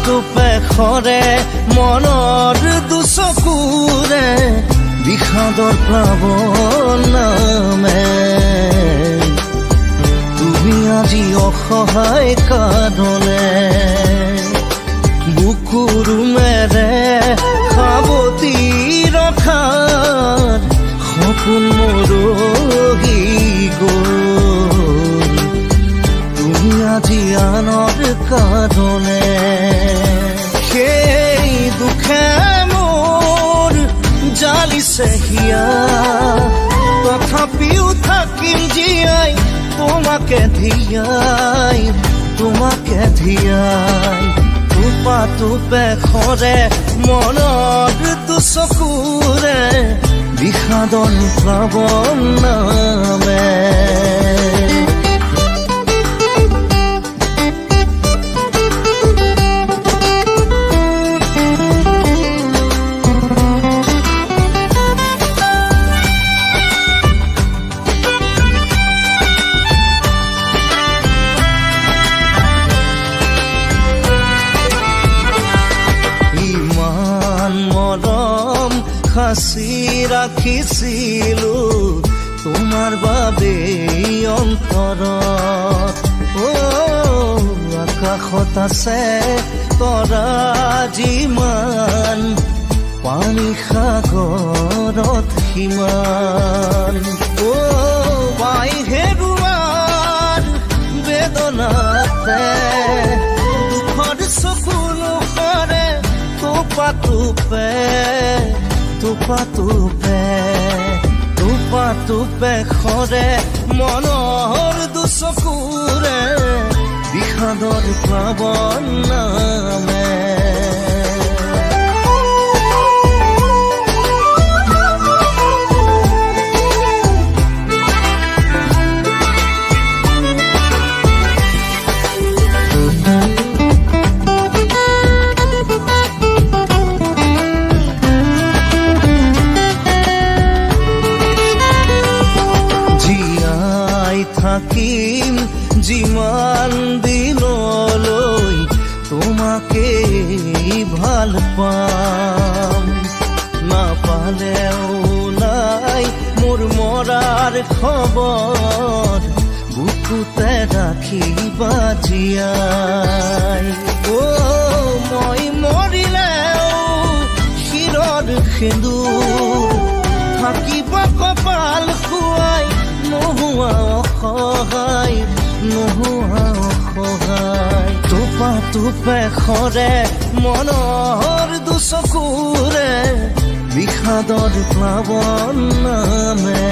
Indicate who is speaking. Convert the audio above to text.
Speaker 1: টোপে খৰে মনৰ দুচকুৰে বিষাদৰ প্লাৱন নামে তুমি আজি অসহায় কাঁদনে বুকুৰুমেৰে সাৱটি ৰখাৰ সপোন মৰহি গ'ল তুমি আজি আনৰ কাঁদনে সেই দুখে মোৰ জালিছে হিয়া তথাপিও থাকিম জীয়াই তোমাকে ধিয়াই টোপা টোপে খৰে মনৰ দুচকুৰে বিষাদৰ প্লাৱন নামে সাঁচি ৰাখিছিলো তোমাৰ বাবে অন্তৰত আকাশত আছে তৰা যিমান পানী সাগৰত সিমান পাই হেৰুৱাৰ বেদনাতে দুখৰ চকু নোখৰে টোপা টোপে খৰে মনৰ দুচকুৰে বিষাদৰ প্লাৱন নামে থাকিম যিমান দিনলৈ তোমাকে ভাল পাম নাপালেও নাই মোৰ মৰাৰ খবৰ বুকুতে ৰাখিবা জীয়াই মই মৰিলেও শিৰৰ সেন্দুৰ থাকিবা কপাল খুৱাই নোহোৱা অসহায় টোপে খৰে মনৰ দুচকুৰে বিষাদৰ প্লাৱন নামে